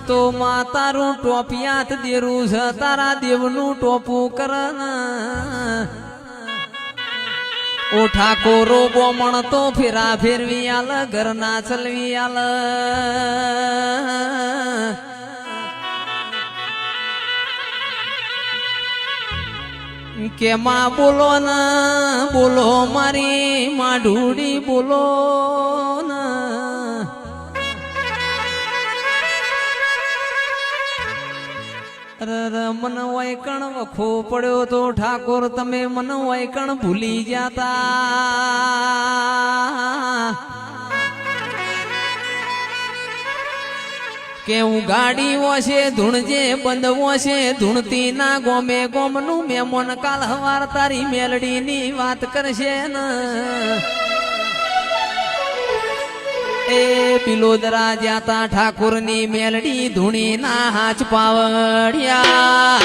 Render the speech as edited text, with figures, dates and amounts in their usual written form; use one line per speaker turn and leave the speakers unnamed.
તો માં તારું ટોપિયાત દેરું છે તારા દેવનું ટોપું કર ઓ ઠાકોરો બોમણ તો ફેરા ફેરવી આલ ઘર ના ચલવી આલ કે માં બોલો ને બોલો મારી માં ઢૂડી બોલો ને મન વાયકણ વખો પડ્યો તો ઠાકોર તમે મન વાયકણ ભૂલી જાતા કે હું ગાડી વોશે ધૂણજે બંધ વોશે ધૂણતી ના ગોમે ગોમનું મેમોન કાલ હવાર તારી મેલડીની વાત કરશે ને એ પિલોદરા જાતા ઠાકોરની મેલડી ધૂણી ના હાચ પાવડિયા